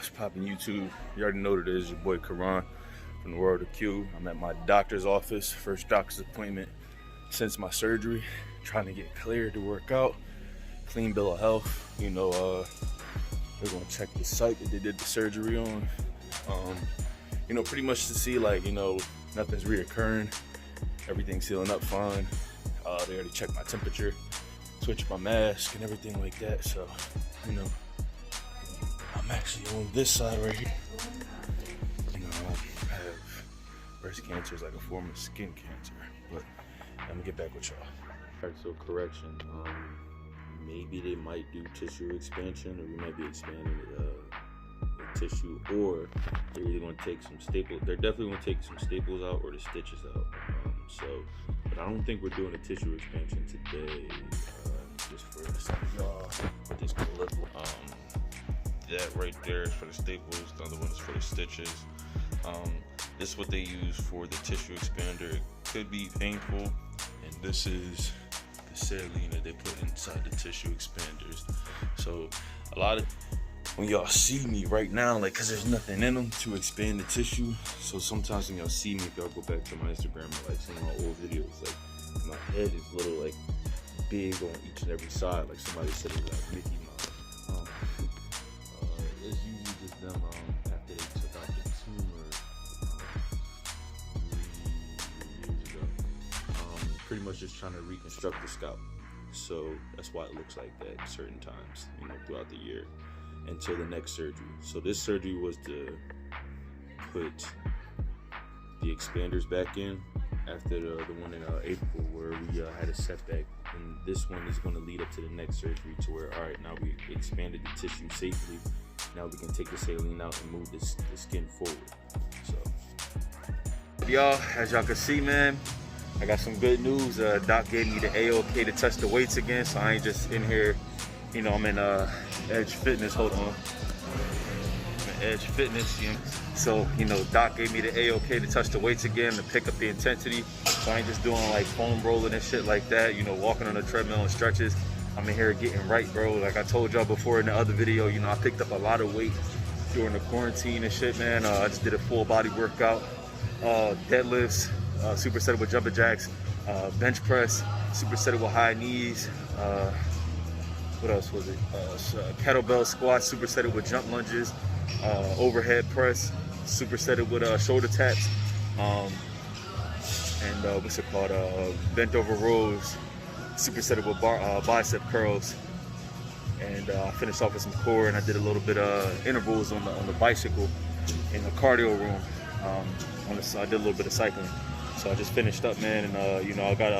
What's poppin' YouTube? You already know what it is. Your boy Karan from the world of Q. I'm at my doctor's office, first doctor's appointment since my surgery. Trying to get cleared to work out. Clean bill of health. You know, they're gonna check the site that they did the surgery on. You know, pretty much to see like, you know, nothing's reoccurring. Everything's healing up fine. They already checked my temperature, switched my mask and everything like that. So, you know, I'm actually on this side right here. You know, I have breast cancer is like a form of skin cancer, but I'm gonna get back with y'all. All right, so correction. Maybe they might do tissue expansion, or we might be expanding the tissue, or they're either gonna take some staples. They're definitely gonna take some staples out or the stitches out. But I don't think we're doing a tissue expansion today. Just for some of y'all, with this clip. That right there is for the staples, the other one is for the stitches. This is what they use for the tissue expander. It could be painful, and this is the saline that they put inside the tissue expanders. So a lot of, when y'all see me right now, like, cause there's nothing in them to expand the tissue. So sometimes when y'all see me, if y'all go back to my Instagram or like some of my old videos, like my head is a little like big on each and every side. Like somebody said it was like Mickey Mouse. It's usually just them after they took out the tumor 3 years ago. Pretty much just trying to reconstruct the scalp. So that's why it looks like that at certain times, you know, throughout the year until the next surgery. So this surgery was to put the expanders back in after the one in April where we had a setback. And this one is going to lead up to the next surgery to where, all right, now we expanded the tissue safely. Now we can take the saline out and move the skin forward. So, y'all, as y'all can see, man, I got some good news. Doc gave me the A-OK to test the weights again, so I ain't just in here, you know, I'm in Edge Fitness. Hold on. I'm in Edge Fitness, you know. So, you know, Doc gave me the A-OK to touch the weights again, to pick up the intensity. So I ain't just doing like foam rolling and shit like that, you know, walking on the treadmill and stretches. I'm in here getting right, bro. Like I told y'all before in the other video, you know, I picked up a lot of weight during the quarantine and shit, man. I just did a full body workout, deadlifts, superset with jumping jacks, bench press, superset with high knees. What else was it? Kettlebell squats, superset with jump lunges, overhead press, superset with shoulder taps, and what's it called? Bent over rows, superset with bicep curls. And I finished off with some core, and I did a little bit of intervals on the bicycle in the cardio room. I did a little bit of cycling. So I just finished up, man, and you know, I got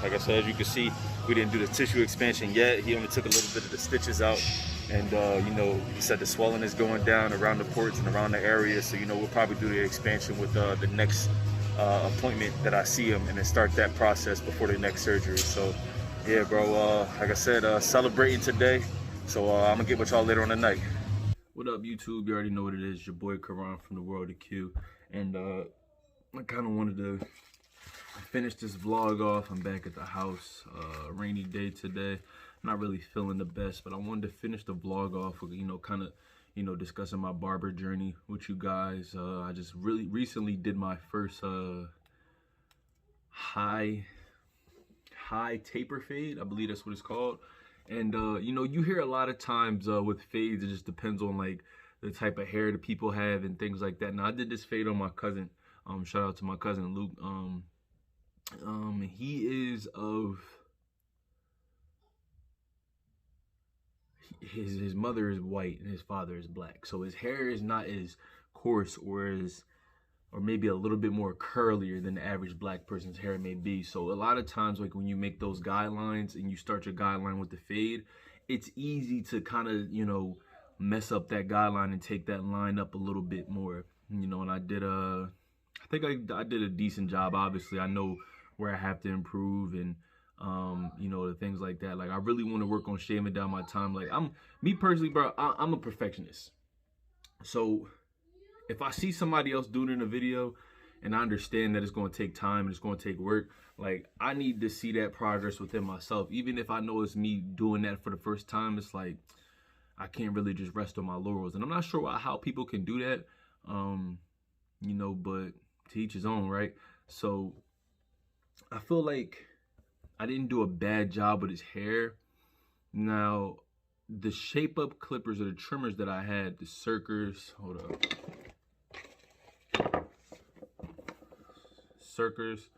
like I said, as you can see, we didn't do the tissue expansion yet. He only took a little bit of the stitches out, and you know, he said the swelling is going down around the ports and around the area. So you know, we'll probably do the expansion with the next appointment that I see him, and then start that process before the next surgery. So yeah, bro, like I said, celebrating today. So I'm gonna get with y'all later on the night. What up, YouTube? You already know what it is. Your boy Karan from the world of Q, and I kind of wanted to finish this vlog off. I'm back at the house, rainy day today. Not really feeling the best, but I wanted to finish the vlog off with, you know, kind of, you know, discussing my barber journey with you guys. I just really recently did my first high taper fade. I believe that's what it's called. And you know, you hear a lot of times with fades, it just depends on like the type of hair that people have and things like that. Now I did this fade on my cousin. Shout out to my cousin Luke. He is of his mother is white and his father is black, so his hair is not as coarse or maybe a little bit more curlier than the average black person's hair may be. So a lot of times, like when you make those guidelines and you start your guideline with the fade, it's easy to kind of, you know, mess up that guideline and take that line up a little bit more, you know. And I did I think I did a decent job. Obviously, I know where I have to improve, and you know, the things like that. Like I really want to work on shaving down my time. Like me personally, bro, I'm a perfectionist. So if I see somebody else doing it in a video and I understand that it's going to take time and it's going to take work, like I need to see that progress within myself. Even if I know it's me doing that for the first time, it's like I can't really just rest on my laurels. And I'm not sure how people can do that, but to each his own, right? So I feel like I didn't do a bad job with his hair. Now, the shape up clippers or the trimmers that I had, the Circers, hold up. Circers,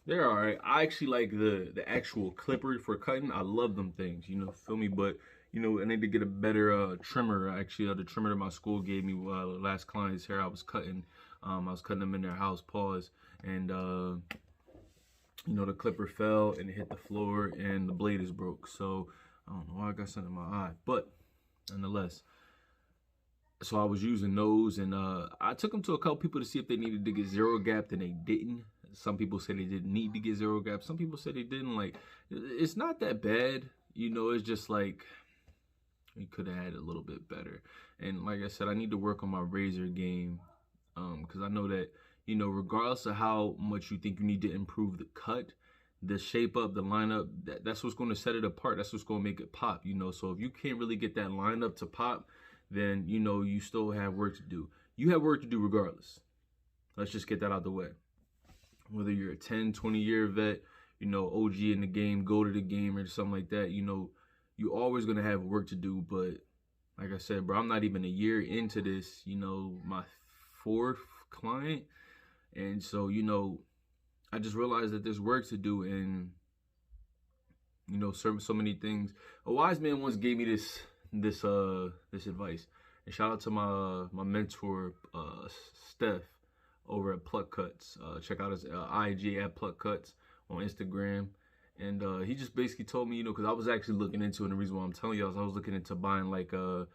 they're all right. I actually like the actual clipper for cutting. I love them things, feel me? But, I need to get a better trimmer. Actually, the trimmer that my school gave me, last client's hair I was cutting. I was cutting them in their house, pause. And, the clipper fell and it hit the floor and the blade is broke. So, I don't know why I got something in my eye. But, nonetheless, so I was using those, and I took them to a couple people to see if they needed to get zero gapped, and they didn't. Some people said they didn't need to get zero gapped. Some people said they didn't. Like, it's not that bad, it's just like you could have had it a little bit better. And like I said, I need to work on my razor game, because I know that, regardless of how much you think you need to improve the cut, the shape up, the lineup, that's what's going to set it apart. That's what's going to make it pop, So if you can't really get that lineup to pop, then, you still have work to do. You have work to do regardless. Let's just get that out the way. Whether you're a 10, 20-year vet, OG in the game, go to the game or something like that, you always going to have work to do. But like I said, bro, I'm not even a year into this, my 4th client. And so, I just realized that there's work to do, and, so many things. A wise man once gave me this advice. And shout out to my mentor, Steph, over at Pluck Cuts. Check out his IG at Pluck Cuts on Instagram. And he just basically told me, because I was actually looking into it, and the reason why I'm telling you is I was looking into buying like the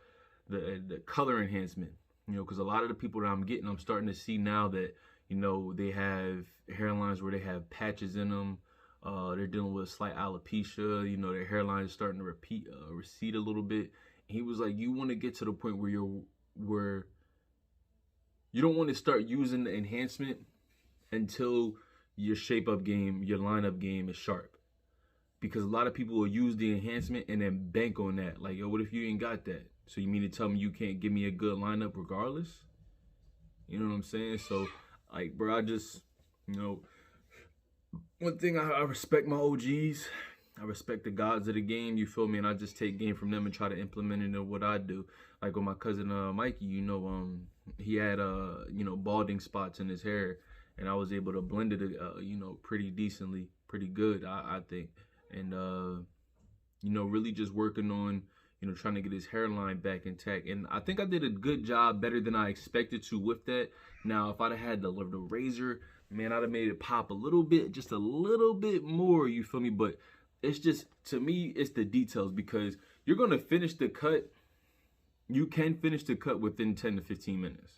color enhancement. Because a lot of the people that I'm getting, I'm starting to see now that, they have hairlines where they have patches in them. They're dealing with a slight alopecia. Their hairline is starting to recede a little bit. He was like, you want to get to the point where you don't want to start using the enhancement until your shape up game, your lineup game is sharp. Because a lot of people will use the enhancement and then bank on that. Like, yo, what if you ain't got that? So you mean to tell me you can't give me a good lineup regardless? You know what I'm saying? So, like, bro, I just, one thing, I respect my OGs. I respect the gods of the game, you feel me? And I just take game from them and try to implement it in what I do. Like with my cousin Mikey, he had balding spots in his hair, and I was able to blend it pretty decently, pretty good, I think. And really just working on trying to get his hairline back intact. And I think I did a good job, better than I expected to with that. Now, if I'd have had the razor, man, I'd have made it pop a little bit, just a little bit more, you feel me? But it's just, to me, it's the details, because you're going to finish the cut. You can finish the cut within 10 to 15 minutes.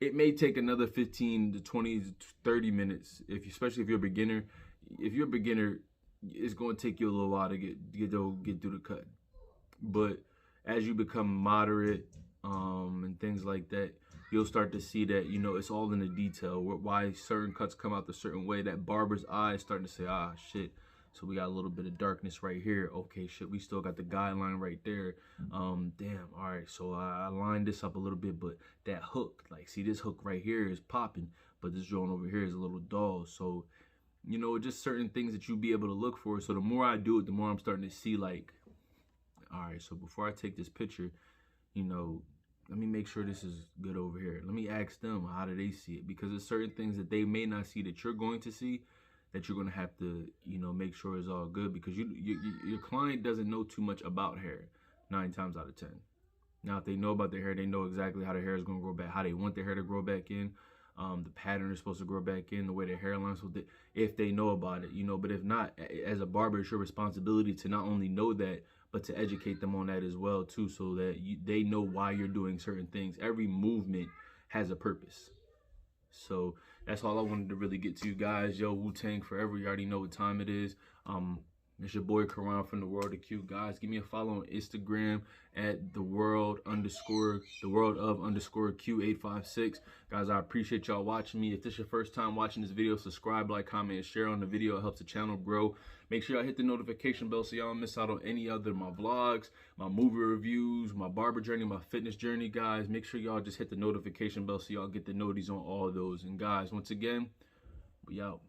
It may take another 15 to 20 to 30 minutes, especially if you're a beginner. If you're a beginner, it's going to take you a little while to get through the cut. But as you become moderate and things like that, you'll start to see that, it's all in the detail. Why certain cuts come out the certain way. That barber's eye is starting to say, ah, shit. So we got a little bit of darkness right here. Okay, shit, we still got the guideline right there. Damn, all right, so I lined this up a little bit, but that hook, like, see, this hook right here is popping, but this joint over here is a little dull. So, just certain things that you'll be able to look for. So the more I do it, the more I'm starting to see, like, all right, so before I take this picture, let me make sure this is good over here. Let me ask them, how do they see it? Because there's certain things that they may not see that you're going to see, that you're going to have to, make sure is all good, because your client doesn't know too much about hair 9 times out of 10. Now, if they know about their hair, they know exactly how their hair is going to grow back, how they want their hair to grow back in, the pattern is supposed to grow back in, the way their hairline is supposed to, if they know about it, But if not, as a barber, it's your responsibility to not only know that, but to educate them on that as well, too, so that they know why you're doing certain things. Every movement has a purpose. So that's all I wanted to really get to, you guys. Yo, Wu-Tang forever. You already know what time it is. It's your boy Karan from the World of Q. Guys, give me a follow on Instagram at the world of underscore Q856. Guys, I appreciate y'all watching me. If this is your first time watching this video, subscribe, like, comment, and share on the video. It helps the channel grow. Make sure y'all hit the notification bell so y'all don't miss out on any other my vlogs, my movie reviews, my barber journey, my fitness journey, guys. Make sure y'all just hit the notification bell so y'all get the noties on all of those. And guys, once again, we out.